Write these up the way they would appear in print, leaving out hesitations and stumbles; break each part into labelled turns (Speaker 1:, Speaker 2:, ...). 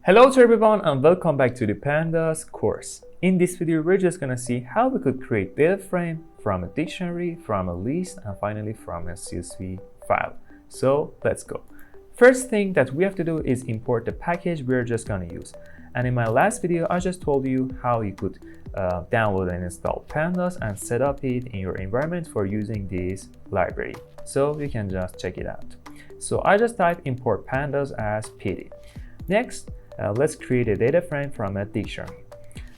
Speaker 1: Hello to everyone and welcome back to the Pandas course. In this video, we're just gonna see how we could create data frame from a dictionary, from a list, and finally from a CSV file. So let's go. First thing that we have to do is import the package we're just gonna use. And in my last video, I just told you how you could download and install Pandas and set up it in your environment for using this library. So you can just check it out. So I just type import Pandas as PD. Next, let's create a data frame from a dictionary.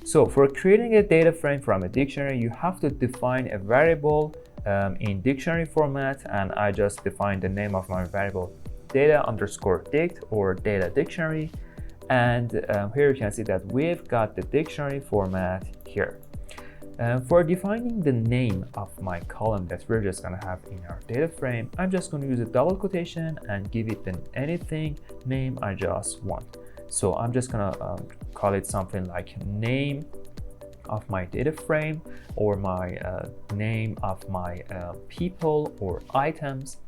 Speaker 1: So for creating a data frame from a dictionary, you have to define a variable in dictionary format, and I just defined the name of my variable data_dict or data dictionary. And here you can see that we've got the dictionary format here. For defining the name of my column that we're just gonna have in our data frame, I'm just gonna use a double quotation and give it an anything name I just want. So I'm just gonna call it something like name of my data frame, or my name of my people or items.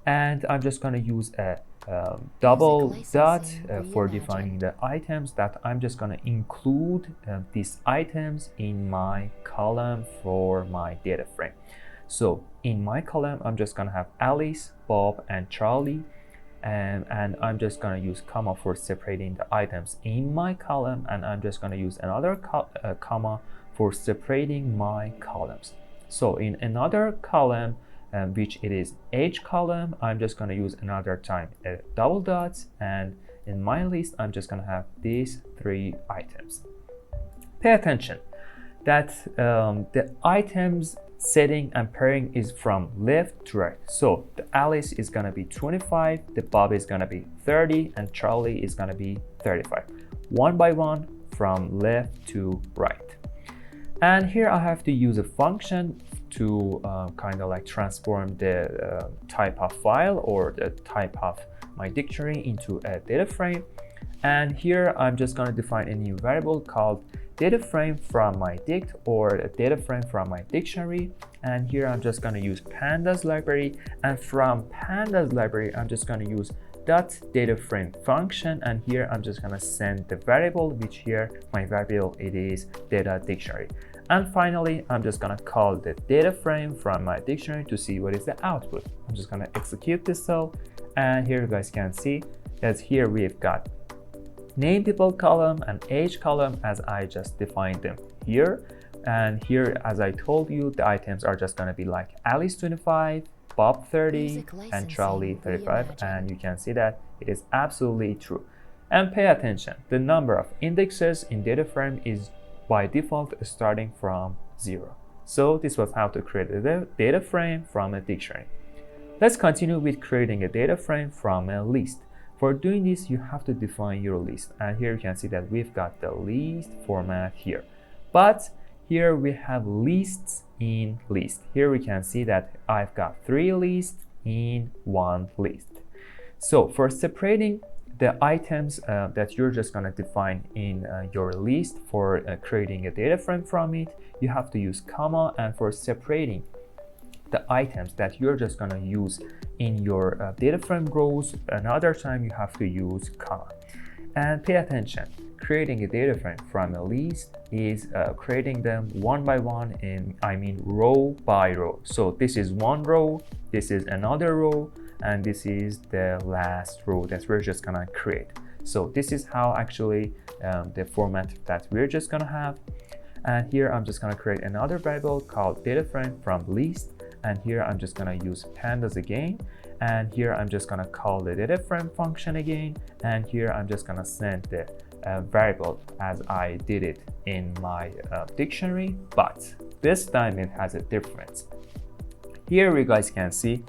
Speaker 1: And I'm just gonna use a double dot for defining the items that I'm just gonna include these items in my column for my data frame. So in my column, I'm just gonna have Alice, Bob, and Charlie. And I'm just gonna use comma for separating the items in my column, and I'm just gonna use another comma for separating my columns. So in another column, which it is H column, I'm just gonna use another time a double dot, and in my list, I'm just gonna have these three items. Pay attention that the items setting and pairing is from left to right. So the Alice is gonna be 25, the Bob is gonna be 30, and Charlie is gonna be 35. One by one from left to right. And here I have to use a function to kind of like transform the type of file or the type of my dictionary into a data frame. And here I'm just gonna define a new variable called data frame from my dict, or a data frame from my dictionary. And here I'm just going to use Pandas library, and from Pandas library I'm just going to use .dataframe function, and here I'm just going to send the variable, which here my variable it is data dictionary. And finally I'm just going to call the data frame from my dictionary to see what is the output. I'm just going to execute this cell, and here you guys can see that here we've got name people column and age column as I just defined them here. And here, as I told you, the items are just going to be like Alice 25, Bob 30, and Charlie 35. And you can see that it is absolutely true. And pay attention, the number of indexes in data frame is by default starting from 0. So this was how to create a data frame from a dictionary. Let's continue with creating a data frame from a list. For doing this, you have to define your list. And here you can see that we've got the list format here. But here we have lists in list. Here we can see that I've got 3 lists in one list. So for separating the items that you're just going to define in your list for creating a data frame from it, you have to use comma. And for separating the items that you're just going to use in your data frame rows, another time you have to use comma. And pay attention, creating a data frame from a list is creating them one by one, row by row. So this is one row, this is another row, and this is the last row that we're just gonna create. So this is how actually the format that we're just gonna have. And here I'm just gonna create another variable called data frame from list. And here I'm just gonna use pandas again. And here I'm just gonna call the data frame function again. And here I'm just gonna send the variable as I did it in my dictionary, but this time it has a difference. Here you guys can see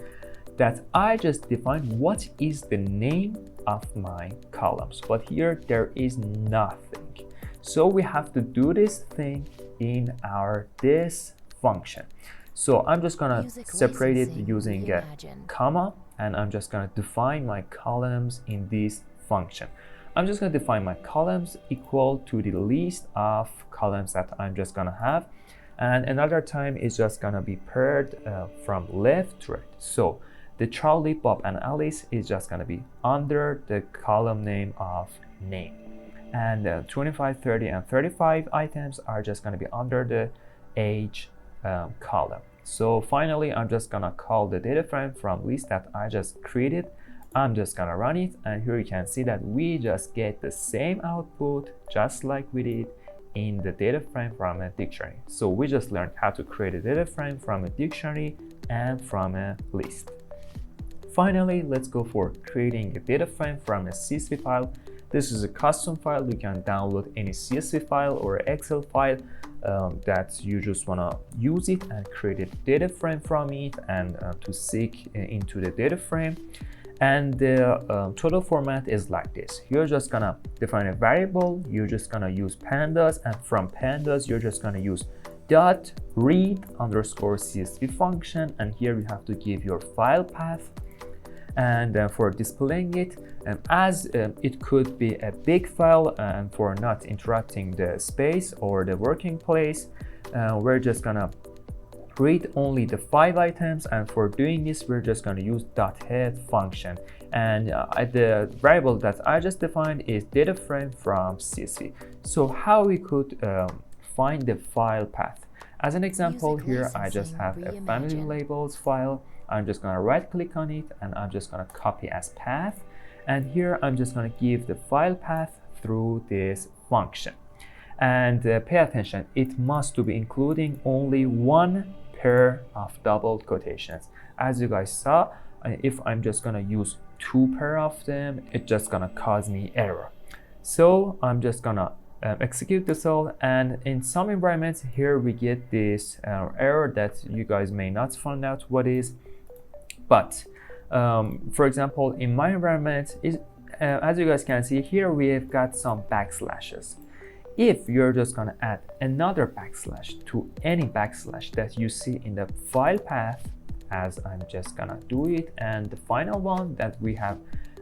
Speaker 1: that I just defined what is the name of my columns, but here there is nothing. So we have to do this thing in our this function. So I'm just gonna separate it using a comma, and I'm just gonna define my columns in this function. I'm just gonna define my columns equal to the list of columns that I'm just gonna have, and another time is just gonna be paired from left to right. So the Charlie, Bob, and Alice is just gonna be under the column name of name. and 25, 30, and 35 items are just going to be under the age column. So finally, I'm just gonna call the data frame from list that I just created. I'm just gonna run it, and here you can see that we just get the same output just like we did in the data frame from a dictionary. So we just learned how to create a data frame from a dictionary and from a list. Finally, let's go for creating a data frame from a CSV file. This is a custom file. You can download any CSV file or Excel file that you just want to use it and create a data frame from it and to seek into the data frame. And the total format is like this. You're just gonna define a variable. You're just gonna use pandas, and from pandas you're just gonna use .read_CSV function, and here you have to give your file path. And for displaying it, as it could be a big file, and for not interrupting the space or the working place, we're just gonna read only the 5 items, and for doing this we're just going to use .head function, and the variable that I just defined is data frame from CSV. So how we could find the file path? As an example, here I just have a family labels file. I'm just going to right click on it, and I'm just going to copy as path, and here I'm just going to give the file path through this function. And pay attention, it must be including only one pair of double quotations. As you guys saw, if I'm just gonna use 2 pair of them, it's just gonna cause me error. So I'm just gonna execute the cell, and in some environments here we get this error that you guys may not find out what is. But for example, in my environment, as you guys can see here, we have got some backslashes. If you're just gonna add another backslash to any backslash that you see in the file path, as I'm just gonna do it, and the final one that we have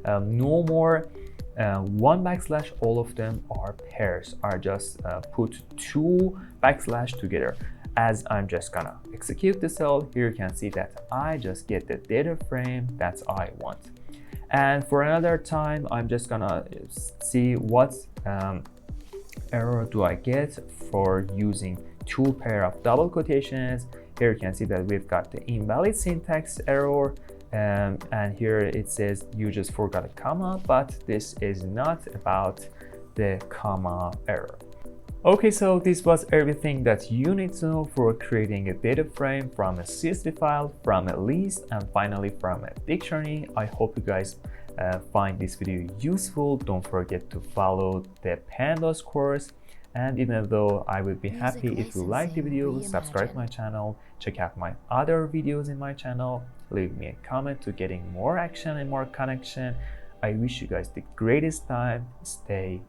Speaker 1: no more 1 backslash, all of them are pairs, are just put 2 backslash together. As I'm just gonna execute the cell, here you can see that I just get the data frame that I want. And for another time, I'm just gonna see what error do I get for using 2 pair of double quotations. Here you can see that we've got the invalid syntax error, and here it says you just forgot a comma, but this is not about the comma error. Okay, so this was everything that you need to know for creating a data frame from a CSV file, from a list, and finally from a dictionary. I hope you guys find this video useful. Don't forget to follow the Pandas course, and even though I would be happy if you like the video, subscribe my channel, check out my other videos in my channel, leave me a comment to getting more action and more connection. I wish you guys the greatest time. Stay